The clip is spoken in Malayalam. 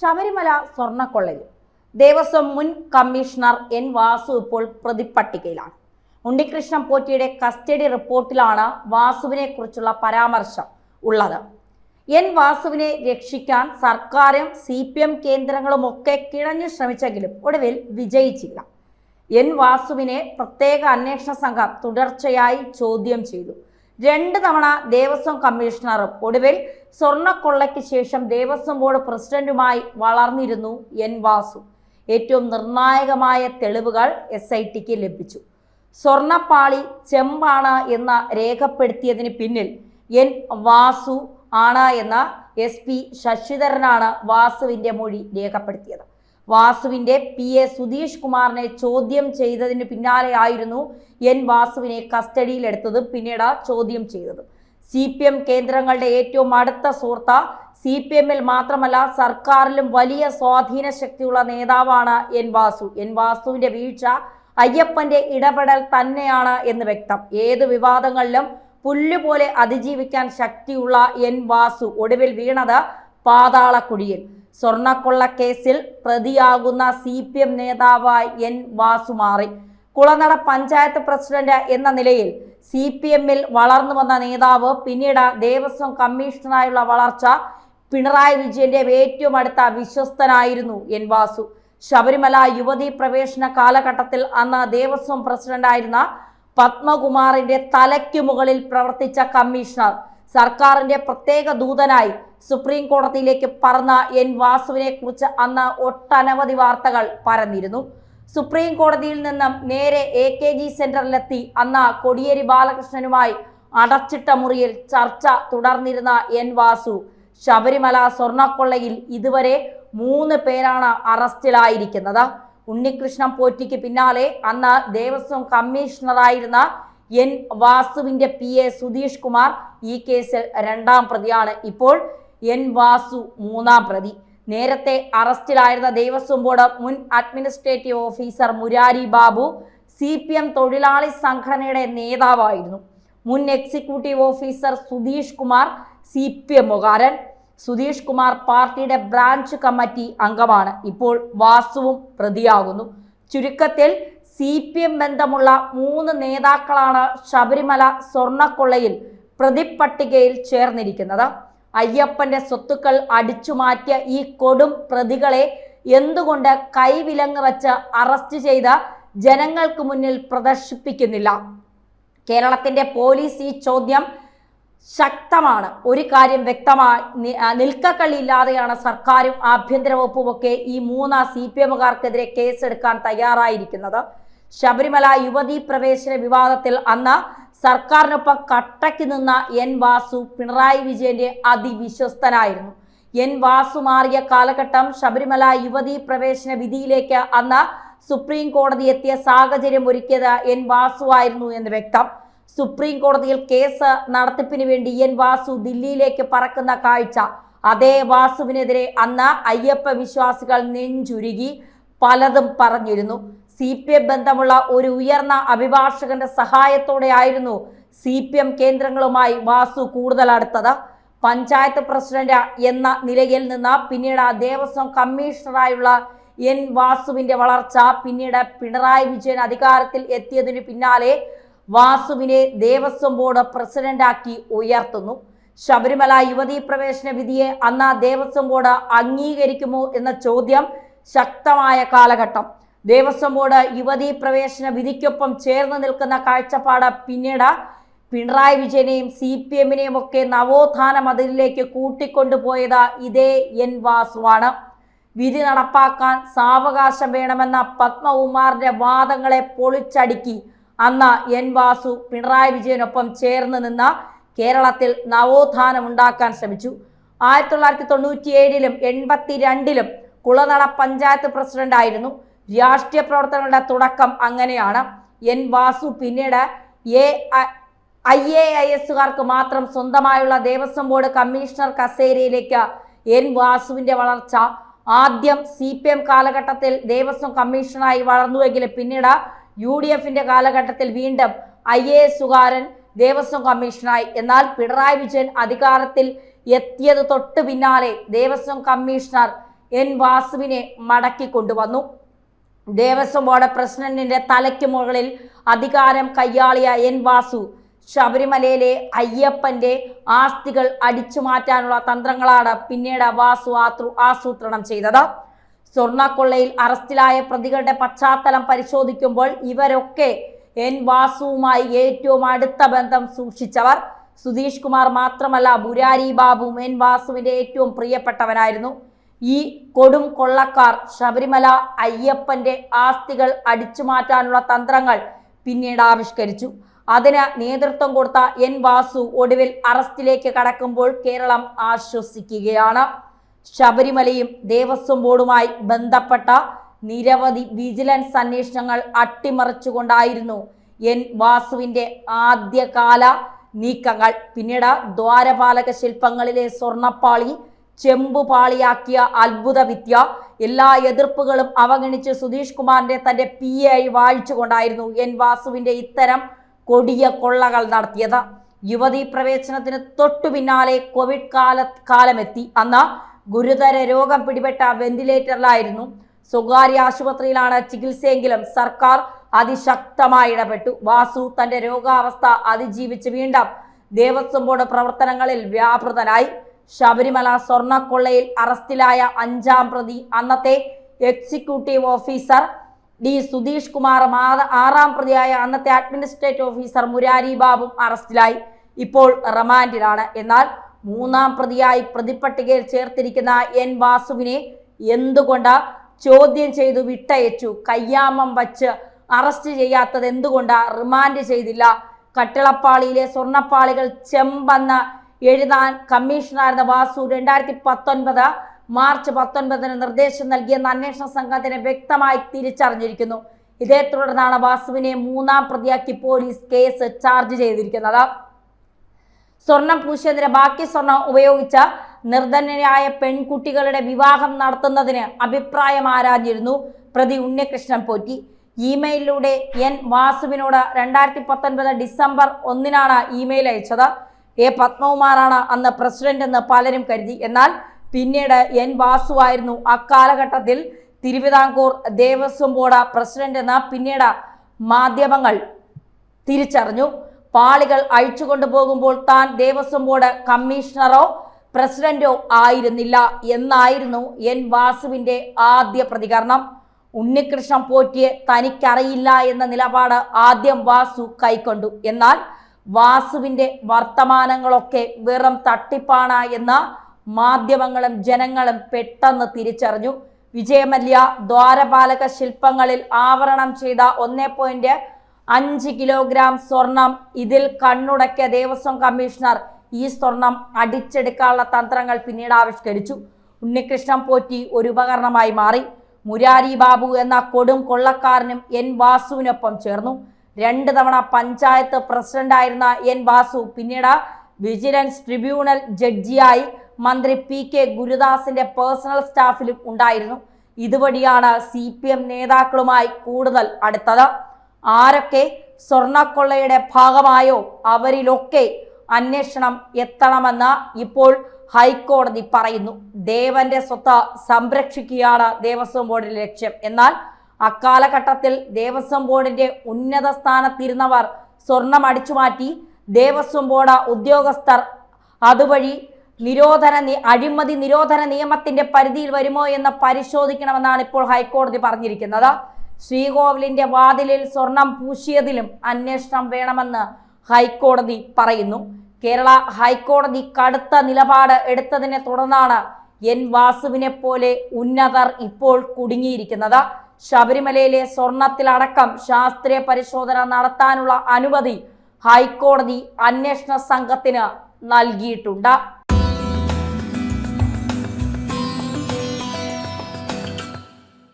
ശബരിമല സ്വർണ്ണക്കൊള്ളയിൽ ദേവസ്വം മുൻ കമ്മീഷണർ എൻ വാസു ഇപ്പോൾ പ്രതിപ്പട്ടികയിലാണ്. ഉണ്ണികൃഷ്ണൻ പോറ്റിയുടെ കസ്റ്റഡി റിപ്പോർട്ടിലാണ് വാസുവിനെ കുറിച്ചുള്ള പരാമർശം ഉള്ളത്. എൻ വാസുവിനെ രക്ഷിക്കാൻ സർക്കാരും CPM കേന്ദ്രങ്ങളും ഒക്കെ കിണഞ്ഞു ശ്രമിച്ചെങ്കിലും ഒടുവിൽ വിജയിച്ചില്ല. എൻ വാസുവിനെ പ്രത്യേക അന്വേഷണ സംഘം തുടർച്ചയായി ചോദ്യം ചെയ്തു. 2 തവണ ദേവസ്വം കമ്മീഷണറും ഒടുവിൽ സ്വർണ്ണക്കൊള്ളയ്ക്ക് ശേഷം ദേവസ്വം ബോർഡ് പ്രസിഡന്റുമായി വളർന്നിരുന്നു എൻ വാസു. ഏറ്റവും നിർണായകമായ തെളിവുകൾ SITക്ക് ലഭിച്ചു. സ്വർണ്ണപ്പാളി ചെമ്പാണ് എന്ന് രേഖപ്പെടുത്തിയതിന് പിന്നിൽ എൻ വാസു ആണ് എന്ന SP ശശിധരനാണ് വാസുവിൻ്റെ മൊഴി രേഖപ്പെടുത്തിയത്. വാസുവിൻ്റെ PA സുധീഷ് കുമാറിനെ ചോദ്യം ചെയ്തതിന് പിന്നാലെയായിരുന്നു എൻ വാസുവിനെ കസ്റ്റഡിയിലെടുത്തതും പിന്നീട് ചോദ്യം ചെയ്തതും. CPM കേന്ദ്രങ്ങളുടെ ഏറ്റവും അടുത്ത സുഹൃത്ത്, CPMൽ മാത്രമല്ല സർക്കാരിലും വലിയ സ്വാധീന ശക്തിയുള്ള നേതാവാണ് എൻ വാസു. എൻ വാസുവിൻ്റെ വീഴ്ച അയ്യപ്പന്റെ ഇടപെടൽ തന്നെയാണ് എന്ന് വ്യക്തം. ഏത് വിവാദങ്ങളിലും പുല്ലുപോലെ അതിജീവിക്കാൻ ശക്തിയുള്ള എൻ വാസു ഒടുവിൽ വീണത് പാതാളക്കുഴിയിൽ. സ്വർണ്ണക്കൊള്ള കേസിൽ പ്രതിയാകുന്ന CPM നേതാവായി എൻ വാസു മാറി. കുളനട പഞ്ചായത്ത് പ്രസിഡന്റ് എന്ന നിലയിൽ CPMൽ വളർന്നു വന്ന നേതാവ് പിന്നീട് ദേവസ്വം കമ്മീഷണറായുള്ള വളർച്ച പിണറായി വിജയന്റെ ഏറ്റവും അടുത്ത വിശ്വസ്തനായിരുന്നു എൻ വാസു. ശബരിമല യുവതീ പ്രവേശന കാലഘട്ടത്തിൽ അന്ന് ദേവസ്വം പ്രസിഡന്റായിരുന്ന പത്മകുമാറിന്റെ തലയ്ക്കു മുകളിൽ പ്രവർത്തിച്ച കമ്മീഷണർ സർക്കാരിന്റെ പ്രത്യേക ദൂതനായി സുപ്രീം കോടതിയിലേക്ക് പറന്ന എൻ വാസുവിനെ കുറിച്ച് അന്ന് ഒട്ടനവധി വാർത്തകൾ പരന്നിരുന്നു. സുപ്രീം കോടതിയിൽ നിന്നും നേരെ AKG സെന്ററിലെത്തി അന്ന് കോടിയേരി ബാലകൃഷ്ണനുമായി അടച്ചിട്ട മുറിയിൽ ചർച്ച തുടർന്നിരുന്ന എൻ വാസു ശബരിമല സ്വർണ്ണക്കൊള്ളയിൽ ഇതുവരെ 3 പേരാണ് അറസ്റ്റിലായിരിക്കുന്നത്. ഉണ്ണികൃഷ്ണൻ പോറ്റിക്ക് പിന്നാലെ അന്ന് ദേവസ്വം കമ്മീഷണറായിരുന്ന എൻ വാസുവിൻ്റെ PA സുധീഷ് കുമാർ ഈ കേസിൽ 2ാം പ്രതിയാണ്. ഇപ്പോൾ എൻ വാസു 3ാം പ്രതി. നേരത്തെ അറസ്റ്റിലായിരുന്ന ദേവസ്വം ബോർഡ് മുൻ administrative officer Murari Babu CPM തൊഴിലാളി സംഘടനയുടെ നേതാവായിരുന്നു. മുൻ എക്സിക്യൂട്ടീവ് ഓഫീസർ സുധീഷ് കുമാർ CPMകാരൻ. സുധീഷ് കുമാർ പാർട്ടിയുടെ ബ്രാഞ്ച് കമ്മിറ്റി അംഗമാണ്. ഇപ്പോൾ വാസുവും പ്രതിയാകുന്നു. ചുരുക്കത്തിൽ CPM ബന്ധമുള്ള 3 നേതാക്കളാണ് ശബരിമല സ്വർണ്ണക്കൊള്ളയിൽ പ്രതിപ്പട്ടികയിൽ ചേർന്നിരിക്കുന്നത്. അയ്യപ്പന്റെ സ്വത്തുക്കൾ അടിച്ചുമാറ്റിയ ഈ കൊടും പ്രതികളെ എന്തുകൊണ്ട് കൈവിലങ്ങ് വെച്ച് അറസ്റ്റ് ചെയ്ത് ജനങ്ങൾക്ക് മുന്നിൽ പ്രദർശിപ്പിക്കുന്നില്ല? കേരളത്തിന്റെ പോലീസ് ഈ ചോദ്യം ശക്തമാണ്. ഒരു കാര്യം വ്യക്തമായി, നിൽക്കക്കള്ളിയില്ലാതെയാണ് സർക്കാരും ആഭ്യന്തര വകുപ്പും ഒക്കെ ഈ 3 CPMകാർക്കെതിരെ കേസെടുക്കാൻ തയ്യാറായിരിക്കുന്നത്. ശബരിമല യുവതീ പ്രവേശന വിവാദത്തിൽ അന്ന് സർക്കാരിനൊപ്പം കട്ടയ്ക്ക് നിന്ന എൻ വാസു പിണറായി വിജയന്റെ അതിവിശ്വസ്തനായിരുന്നു. എൻ വാസു മാറിയ കാലഘട്ടം ശബരിമല യുവതീ പ്രവേശന വിധിയിലേക്ക് അന്ന് സുപ്രീം കോടതി എത്തിയ സാഹചര്യം ഒരുക്കിയത് എൻ വാസു ആയിരുന്നു എന്ന് വ്യക്തം. സുപ്രീം കോടതിയിൽ കേസ് നടത്തിപ്പിന് വേണ്ടി എൻ വാസു ദില്ലിയിലേക്ക് പറക്കുന്ന കാഴ്ച. അതേ വാസുവിനെതിരെ അന്ന് അയ്യപ്പ വിശ്വാസികൾ നെഞ്ചുരുകി പലതും പറഞ്ഞിരുന്നു. CPM ബന്ധമുള്ള ഒരു ഉയർന്ന അഭിഭാഷകന്റെ സഹായത്തോടെയായിരുന്നു CPM കേന്ദ്രങ്ങളുമായി വാസു കൂടുതൽ അടുത്തത്. പഞ്ചായത്ത് പ്രസിഡന്റ് എന്ന നിലയിൽ നിന്ന് പിന്നീട് ദേവസ്വം കമ്മീഷണറായുള്ള എൻ വാസുവിന്റെ വളർച്ച പിന്നീട് പിണറായി വിജയൻ അധികാരത്തിൽ എത്തിയതിനു പിന്നാലെ വാസുവിനെ ദേവസ്വം ബോർഡ് പ്രസിഡന്റാക്കി ഉയർത്തുന്നു. ശബരിമല യുവതീ പ്രവേശന വിധിയെ അന്ന് ദേവസ്വം ബോർഡ് അംഗീകരിക്കുമോ എന്ന ചോദ്യം ശക്തമായ കാലഘട്ടം. ദേവസ്വം ബോർഡ് യുവതീ പ്രവേശന വിധിക്കൊപ്പം ചേർന്ന് നിൽക്കുന്ന കാഴ്ചപ്പാട് പിന്നീട് പിണറായി വിജയനെയും CPMനെയും ഒക്കെ നവോത്ഥാന മതിലിലേക്ക് കൂട്ടിക്കൊണ്ടുപോയത് ഇതേ എൻ വാസുവാണ്. വിധി നടപ്പാക്കാൻ സാവകാശം വേണമെന്ന പത്മകുമാറിന്റെ വാദങ്ങളെ പൊളിച്ചടുക്കി അന്ന് എൻ വാസു പിണറായി വിജയനൊപ്പം ചേർന്ന് നിന്ന് കേരളത്തിൽ നവോത്ഥാനം ഉണ്ടാക്കാൻ ശ്രമിച്ചു. 1997ലും 82ലും കുളനട പഞ്ചായത്ത് പ്രസിഡന്റ് ആയിരുന്നു. രാഷ്ട്രീയ പ്രവർത്തനങ്ങളുടെ തുടക്കം അങ്ങനെയാണ്. എൻ വാസു പിന്നീട് IAISകാർക്ക് മാത്രം സ്വന്തമായുള്ള ദേവസ്വം ബോർഡ് കമ്മീഷണർ കസേരയിലേക്ക് എൻ വാസുവിന്റെ വളർച്ച ആദ്യം CPM കാലഘട്ടത്തിൽ ദേവസ്വം കമ്മീഷണറായി വളർന്നുവെങ്കിലും പിന്നീട് UDFന്റെ കാലഘട്ടത്തിൽ വീണ്ടും IASകാരൻ ദേവസ്വം കമ്മീഷണറായി. എന്നാൽ പിണറായി വിജയൻ അധികാരത്തിൽ എത്തിയത് തൊട്ട് പിന്നാലെ ദേവസ്വം കമ്മീഷണർ എൻ വാസുവിനെ മടക്കി കൊണ്ടുവന്നു. ദേവസ്വം ബോർഡ് പ്രസിഡന്റിന്റെ തലയ്ക്ക് മുകളിൽ അധികാരം കയ്യാളിയ എൻ വാസു ശബരിമലയിലെ അയ്യപ്പന്റെ ആസ്തികൾ അടിച്ചു മാറ്റാനുള്ള തന്ത്രങ്ങളാണ് പിന്നീട് വാസു ആസൂത്രണം ചെയ്തത്. സ്വർണ്ണക്കൊള്ളയിൽ അറസ്റ്റിലായ പ്രതികളുടെ പശ്ചാത്തലം പരിശോധിക്കുമ്പോൾ ഇവരൊക്കെ എൻ വാസുവുമായി ഏറ്റവും അടുത്ത ബന്ധം സൂക്ഷിച്ചവർ. സുധീഷ് കുമാർ മാത്രമല്ല, മുരാരി ബാബുവും എൻ വാസുവിന്റെ ഏറ്റവും പ്രിയപ്പെട്ടവനായിരുന്നു. ഈ കൊടും കൊള്ളക്കാർ ശബരിമല അയ്യപ്പന്റെ ആസ്തികൾ അടിച്ചു മാറ്റാനുള്ള തന്ത്രങ്ങൾ പിന്നീട് ആവിഷ്കരിച്ചു. അതിന് നേതൃത്വം കൊടുത്ത എൻ വാസു ഒടുവിൽ അറസ്റ്റിലേക്ക് കടക്കുമ്പോൾ കേരളം ആശ്വസിക്കുകയാണ്. ശബരിമലയും ദേവസ്വം ബോർഡുമായി ബന്ധപ്പെട്ട നിരവധി വിജിലൻസ് അന്വേഷണങ്ങൾ അട്ടിമറിച്ചുകൊണ്ടായിരുന്നു എൻ വാസുവിന്റെ ആദ്യകാല നീക്കങ്ങൾ. പിന്നീട് ദ്വാരപാലക ശില്പങ്ങളിലെ സ്വർണ്ണപ്പാളി ചെമ്പുപാളിയാക്കിയ അത്ഭുത വിദ്യ, എല്ലാ എതിർപ്പുകളും അവഗണിച്ച് സുധീഷ് കുമാറിന്റെ തന്റെ PA വാഴിച്ചുകൊണ്ടായിരുന്നു എൻ വാസുവിന്റെ ഇത്തരം കൊടിയ കൊള്ളകൾ നടത്തിയത്. യുവതീ പ്രവേശനത്തിന് തൊട്ടു പിന്നാലെ കോവിഡ് കാലമെത്തി. അന്ന് ഗുരുതര രോഗം പിടിപെട്ട വെന്റിലേറ്ററിലായിരുന്നു. സ്വകാര്യ ആശുപത്രിയിലാണ് ചികിത്സയെങ്കിലും സർക്കാർ അതിശക്തമായി ഇടപെട്ടു. വാസു തന്റെ രോഗാവസ്ഥ അതിജീവിച്ച് വീണ്ടും ദേവസ്വം ബോർഡ് പ്രവർത്തനങ്ങളിൽ വ്യാപൃതനായി. ശബരിമല സ്വർണ്ണക്കൊള്ളയിൽ അറസ്റ്റിലായ 5ാം പ്രതി അന്നത്തെ executive officer D Sudheesh Kumar, 6ാം പ്രതിയായ അന്നത്തെ അഡ്മിനിസ്ട്രേറ്റീവ് ഓഫീസർ മുരാരി ബാബു അറസ്റ്റിലായി. ഇപ്പോൾ റിമാൻഡിലാണ്. എന്നാൽ 3ാം പ്രതിയായി പ്രതിപ്പട്ടികയിൽ ചേർത്തിരിക്കുന്ന എൻ വാസുവിനെ എന്തുകൊണ്ട് ചോദ്യം ചെയ്തു വിട്ടയച്ചു? കയ്യാമം വച്ച് അറസ്റ്റ് ചെയ്യാത്തത് എന്തുകൊണ്ട്? റിമാൻഡ് ചെയ്തില്ല? കട്ടിളപ്പാളിയിലെ സ്വർണ്ണപ്പാളികൾ ചെമ്പെന്ന് എഴുതാൻ കമ്മീഷണറായിരുന്ന വാസു 2019 മാർച്ച് 19 നിർദ്ദേശം നൽകിയെന്ന് അന്വേഷണ സംഘത്തിന് വ്യക്തമായി തിരിച്ചറിഞ്ഞിരിക്കുന്നു. ഇതേ തുടർന്നാണ് വാസുവിനെ 3ാം പ്രതിയാക്കി പോലീസ് കേസ് ചാർജ് ചെയ്തിരിക്കുന്നത്. സ്വർണം പൂശിയതിന് ബാക്കി സ്വർണം ഉപയോഗിച്ച നിർധനരായ പെൺകുട്ടികളുടെ വിവാഹം നടത്തുന്നതിന് അഭിപ്രായം ആരാഞ്ഞിരുന്നു പ്രതി ഉണ്ണികൃഷ്ണൻ പോറ്റി. ഇമെയിലിലൂടെ എൻ വാസുവിനോട് 2019 ഡിസംബർ 1 ഇമെയിൽ അയച്ചത്. പത്മകുമാറാണ് അന്ന് പ്രസിഡന്റ് എന്ന് പലരും കരുതി. എന്നാൽ പിന്നീട് എൻ വാസുവായിരുന്നു അക്കാലഘട്ടത്തിൽ തിരുവിതാംകൂർ ദേവസ്വം ബോർഡ് പ്രസിഡന്റ് എന്ന് പിന്നീട് മാധ്യമങ്ങൾ തിരിച്ചറിഞ്ഞു. പാളികൾ അഴിച്ചുകൊണ്ടു പോകുമ്പോൾ താൻ ദേവസ്വം ബോർഡ് കമ്മീഷണറോ പ്രസിഡന്റോ ആയിരുന്നില്ല എന്നായിരുന്നു എൻ വാസുവിന്റെ ആദ്യ പ്രതികരണം. ഉണ്ണികൃഷ്ണൻ പോറ്റിയെ തനിക്കറിയില്ല എന്ന നിലപാട് ആദ്യം വാസു കൈക്കൊണ്ടു. എന്നാൽ വാസുവിന്റെ വർത്തമാനങ്ങളൊക്കെ വെറും തട്ടിപ്പാണ് എന്ന് മാധ്യമങ്ങളും ജനങ്ങളും പെട്ടെന്ന് തിരിച്ചറിഞ്ഞു. വിജയമല്യ ദ്വാരപാലക ശില്പങ്ങളിൽ ആവരണം ചെയ്ത 1.5 കിലോഗ്രാം സ്വർണം, ഇതിൽ കണ്ണുടക്കിയ ദേവസ്വം കമ്മീഷണർ ഈ സ്വർണം അടിച്ചെടുക്കാനുള്ള തന്ത്രങ്ങൾ പിന്നീട് ആവിഷ്കരിച്ചു. ഉണ്ണികൃഷ്ണൻ പോറ്റി ഒരു ഉപകരണമായി മാറി. മുരാരി ബാബു എന്ന കൊടും കൊള്ളക്കാരനും എൻ വാസുവിനൊപ്പം ചേർന്നു. 2 തവണ പഞ്ചായത്ത് പ്രസിഡന്റായിരുന്ന എൻ വാസു പിന്നീട് വിജിലൻസ് ട്രിബ്യൂണൽ ജഡ്ജിയായി മന്ത്രി PK ഗുരുദാസിന്റെ പേഴ്സണൽ സ്റ്റാഫിലും ഉണ്ടായിരുന്നു. ഇതുവഴിയാണ് CPM നേതാക്കളുമായി കൂടുതൽ അടുത്തത്. ആരൊക്കെ സ്വർണ്ണക്കൊള്ളയുടെ ഭാഗമായോ അവരിലൊക്കെ അന്വേഷണം എത്തണമെന്ന് ഇപ്പോൾ ഹൈക്കോടതി പറയുന്നു. ദേവന്റെ സ്വത്ത് സംരക്ഷിക്കുകയാണ് ദേവസ്വം ബോർഡിന്റെ ലക്ഷ്യം. എന്നാൽ അക്കാലഘട്ടത്തിൽ ദേവസ്വം ബോർഡിന്റെ ഉന്നത സ്ഥാനത്തിരുന്നവർ സ്വർണം അടിച്ചുമാറ്റി ദേവസ്വം ബോർഡ് ഉദ്യോഗസ്ഥർ അതുവഴി അഴിമതി നിരോധന നിയമത്തിന്റെ പരിധിയിൽ വരുമോ എന്ന് പരിശോധിക്കണമെന്നാണ് ഇപ്പോൾ ഹൈക്കോടതി പറഞ്ഞിരിക്കുന്നത്. ശ്രീകോവിലിന്റെ വാതിലിൽ സ്വർണം പൂശിയതിലും അന്വേഷണം വേണമെന്ന് ഹൈക്കോടതി പറയുന്നു. കേരള ഹൈക്കോടതി കടുത്ത നിലപാട് എടുത്തതിനെ തുടർന്നാണ് എൻ വാസുവിനെ പോലെ ഉന്നതർ ഇപ്പോൾ കുടുങ്ങിയിരിക്കുന്നത്. ശബരിമലയിലെ സ്വർണത്തിലടക്കം ശാസ്ത്രീയ പരിശോധന നടത്താനുള്ള അനുമതി ഹൈക്കോടതി അന്വേഷണ സംഘത്തിന് നൽകിയിട്ടുണ്ട്.